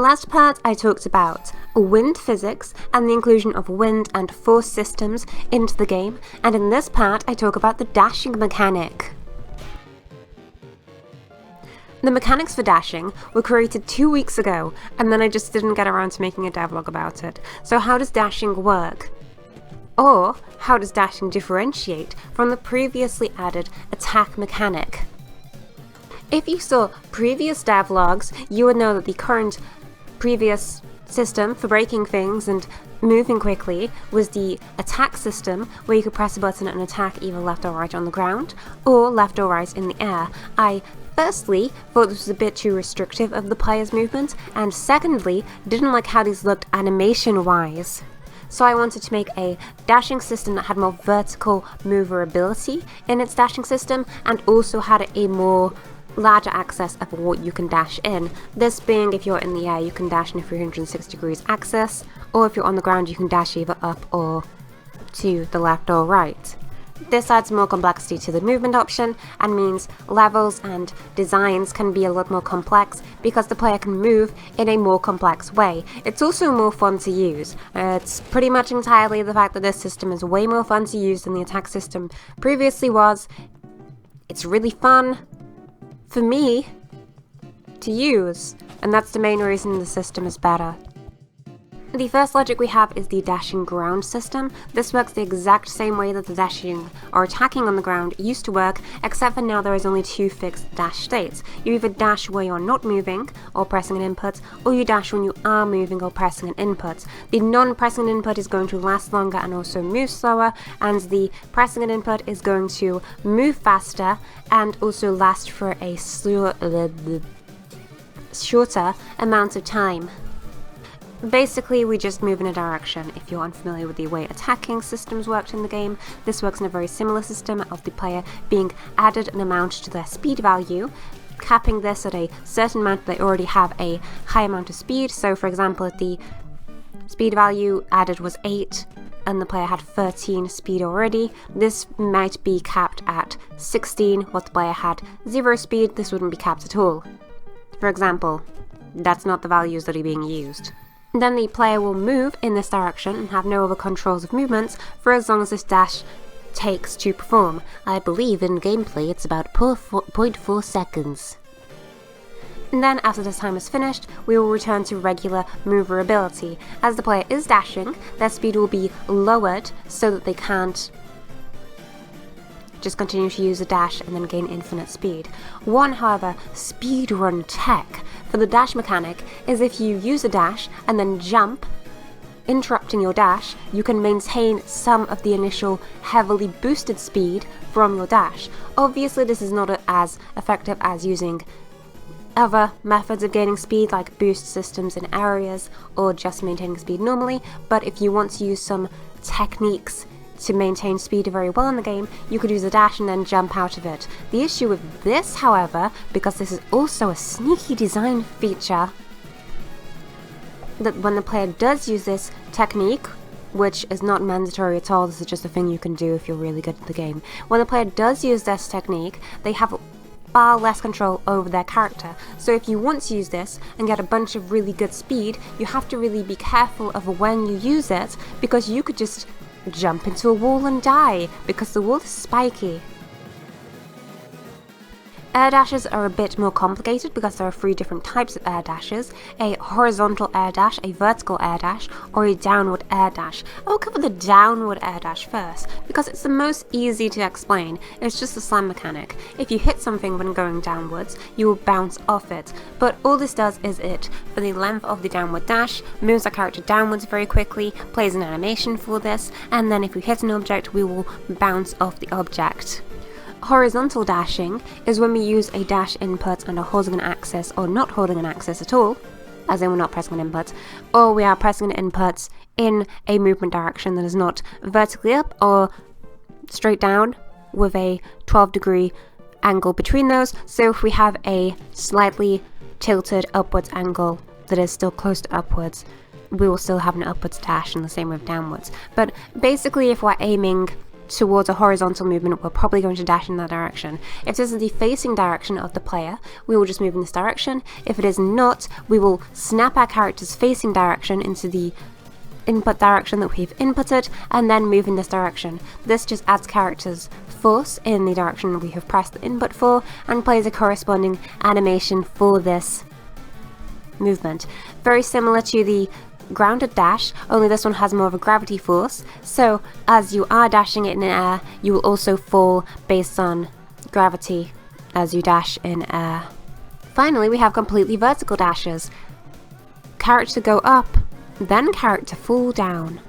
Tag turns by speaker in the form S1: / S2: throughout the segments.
S1: last part I talked about wind physics and the inclusion of wind and force systems into the game, and in this part I talk about the dashing mechanic. The mechanics for dashing were created 2 weeks ago, and then I just didn't get around to making a devlog about it. So how does dashing work? Or how does dashing differentiate from the previously added attack mechanic? If you saw previous devlogs, you would know that the previous system for breaking things and moving quickly was the attack system, where you could press a button and attack either left or right on the ground, or left or right in the air. I firstly thought this was a bit too restrictive of the player's movement, and secondly, didn't like how these looked animation-wise. So I wanted to make a dashing system that had more vertical maneuverability in its dashing system, and also had a more larger access of what you can dash in. This being, if you're in the air, you can dash in a 360 degrees axis, or if you're on the ground, you can dash either up or to the left or right. This adds more complexity to the movement option and means levels and designs can be a lot more complex because the player can move in a more complex way. It's also more fun to use. It's pretty much entirely the fact that this system is way more fun to use than the attack system previously was. It's really fun for me to use, and that's the main reason the system is better. The first logic we have is the dashing ground system. This works the exact same way that the dashing or attacking on the ground used to work, except for now there is only 2 fixed dash states. You either dash where you're not moving or pressing an input, or you dash when you are moving or pressing an input. The non-pressing an input is going to last longer and also move slower, and the pressing an input is going to move faster and also last for a shorter amount of time. Basically, we just move in a direction. If you're unfamiliar with the way attacking systems worked in the game, this works in a very similar system of the player being added an amount to their speed value, capping this at a certain amount. They already have a high amount of speed. So for example, if the speed value added was 8 and the player had 13 speed already, this might be capped at 16. What the player had 0 speed, this wouldn't be capped at all. For example, that's not the values that are being used. Then the player will move in this direction and have no other controls of movements for as long as this dash takes to perform. I believe in gameplay it's about 0.4 seconds. And then after this time is finished, we will return to regular maneuverability. As the player is dashing, their speed will be lowered so that they can't just continue to use a dash and then gain infinite speed. One, however, speedrun tech for the dash mechanic is if you use a dash and then jump, interrupting your dash, you can maintain some of the initial heavily boosted speed from your dash. Obviously, this is not as effective as using other methods of gaining speed like boost systems in areas or just maintaining speed normally, but if you want to use some techniques to maintain speed very well in the game, you could use a dash and then jump out of it. The issue with this, however, because this is also a sneaky design feature, that when the player does use this technique, which is not mandatory at all, this is just a thing you can do if you're really good at the game. When the player does use this technique, they have far less control over their character. So if you want to use this and get a bunch of really good speed, you have to really be careful of when you use it, because you could just jump into a wall and die because the wall is spiky. Air dashes are a bit more complicated because there are 3 different types of air dashes: a horizontal air dash, a vertical air dash, or a downward air dash. I'll cover the downward air dash first because it's the most easy to explain. It's just a slam mechanic. If you hit something when going downwards, you will bounce off it. But all this does is it, for the length of the downward dash, moves our character downwards very quickly, plays an animation for this, and then if we hit an object, we will bounce off the object. Horizontal dashing is when we use a dash input and are holding an axis or not holding an axis at all, as in we're not pressing an input, or we are pressing an input in a movement direction that is not vertically up or straight down with a 12-degree angle between those. So if we have a slightly tilted upwards angle that is still close to upwards, we will still have an upwards dash, and the same with downwards. But basically, if we're aiming towards a horizontal movement, we're probably going to dash in that direction. If this is the facing direction of the player, we will just move in this direction. If it is not, we will snap our character's facing direction into the input direction that we've inputted, and then move in this direction. This just adds character's force in the direction we have pressed the input for, and plays a corresponding animation for this movement. Very similar to the grounded dash, only this one has more of a gravity force, so as you are dashing it in air, you will also fall based on gravity as you dash in air. Finally, we have completely vertical dashes. Character go up, then character fall down.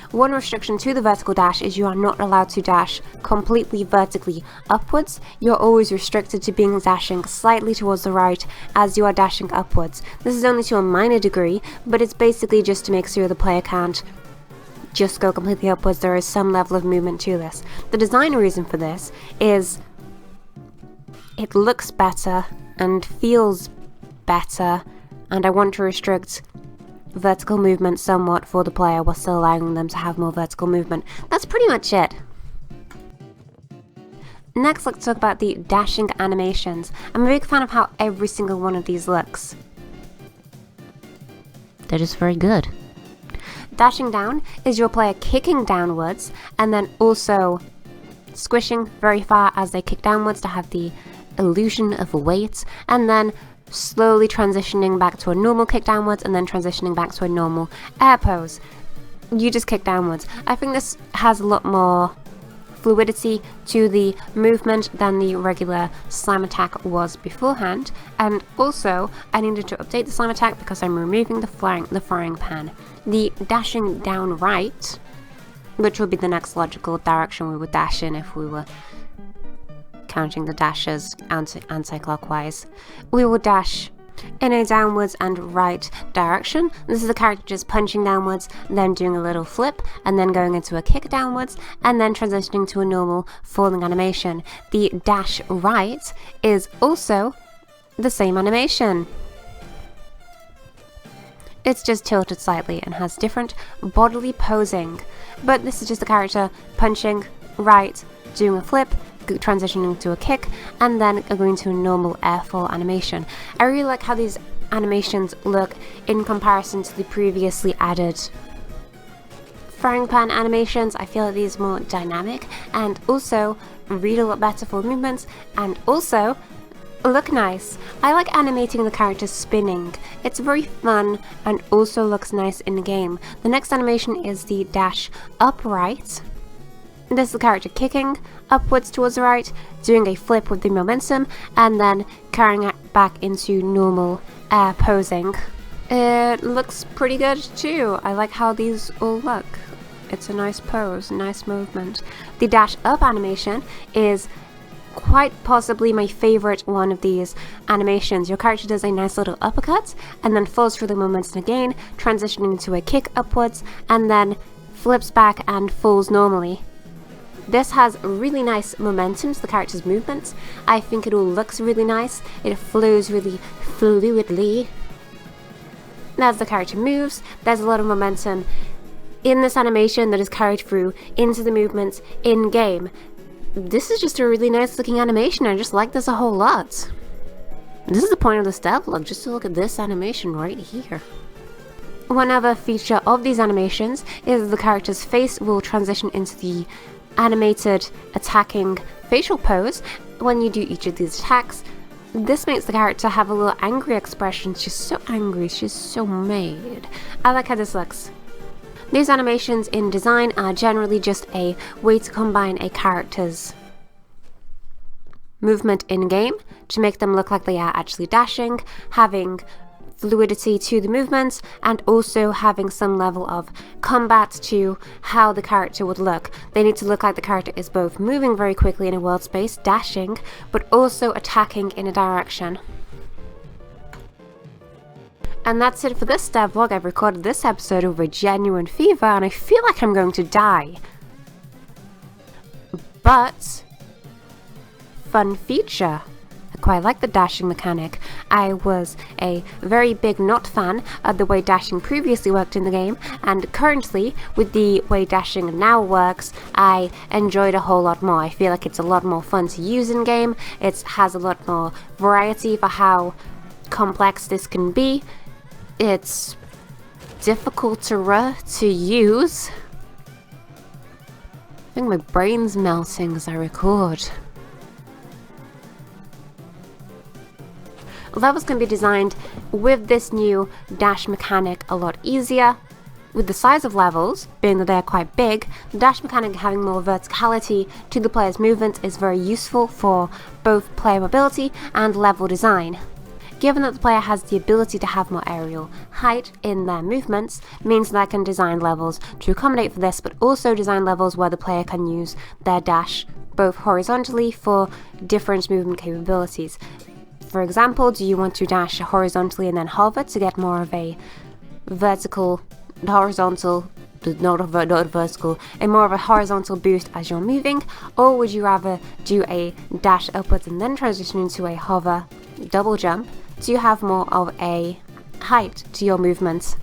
S1: One restriction to the vertical dash is you are not allowed to dash completely vertically upwards. You're always restricted to being dashing slightly towards the right as you are dashing upwards. This is only to a minor degree, but it's basically just to make sure the player can't just go completely upwards. There is some level of movement to this. The design reason for this is it looks better and feels better, and I want to restrict vertical movement somewhat for the player while still allowing them to have more vertical movement. That's pretty much it. Next, let's talk about the dashing animations. I'm a big fan of how every single one of these looks. They're just very good. Dashing down is your player kicking downwards and then also squishing very far as they kick downwards to have the illusion of weight, and then slowly transitioning back to a normal kick downwards and then transitioning back to a normal air pose. You just kick downwards. I think this has a lot more fluidity to the movement than the regular slime attack was beforehand, and also I needed to update the slime attack because I'm removing the frying pan. The dashing down right, which would be the next logical direction we would dash in if we were counting the dashes anti-clockwise. We will dash in a downwards and right direction. This is the character just punching downwards, then doing a little flip, and then going into a kick downwards, and then transitioning to a normal falling animation. The dash right is also the same animation. It's just tilted slightly and has different bodily posing, but this is just the character punching right, doing a flip, transitioning to a kick, and then going to a normal airfall animation. I really like how these animations look in comparison to the previously added frying pan animations. I feel like these are more dynamic and also read a lot better for movements and also look nice. I like animating the character spinning. It's very fun and also looks nice in the game. The next animation is the dash upright. This is the character kicking upwards towards the right, doing a flip with the momentum, and then carrying it back into normal air posing. It looks pretty good too. I like how these all look. It's a nice pose, nice movement. The dash up animation is quite possibly my favorite one of these animations. Your character does a nice little uppercut, and then falls through the momentum again, transitioning into a kick upwards, and then flips back and falls normally. This has really nice momentum to the character's movements. I think it all looks really nice. It flows really fluidly. As the character moves, there's a lot of momentum in this animation that is carried through into the movements in-game. This is just a really nice looking animation. I just like this a whole lot. This is the point of this devlog, just to look at this animation right here. One other feature of these animations is the character's face will transition into the animated attacking facial pose when you do each of these attacks. This makes the character have a little angry expression. She's so angry, she's so mad. I like how this looks. These animations in design are generally just a way to combine a character's movement in-game to make them look like they are actually dashing, having fluidity to the movements, and also having some level of combat to how the character would look. They need to look like the character is both moving very quickly in a world space, dashing, but also attacking in a direction. And that's it for this devlog. I've recorded this episode over genuine fever and I feel like I'm going to die. But fun feature. A quite like the dashing mechanic. I was a very big not fan of the way dashing previously worked in the game, and currently, with the way dashing now works, I enjoy it a whole lot more. I feel like it's a lot more fun to use in game. It has a lot more variety for how complex this can be. It's difficult to use. I think my brain's melting as I record. Levels can be designed with this new dash mechanic a lot easier. With the size of levels, being that they're quite big, the dash mechanic having more verticality to the player's movement is very useful for both player mobility and level design. Given that the player has the ability to have more aerial height in their movements, means that I can design levels to accommodate for this, but also design levels where the player can use their dash both horizontally for different movement capabilities. For example, do you want to dash horizontally and then hover to get more of a vertical, horizontal, not vertical, a more of a horizontal boost as you're moving, or would you rather do a dash upwards and then transition into a hover double jump to have more of a height to your movements?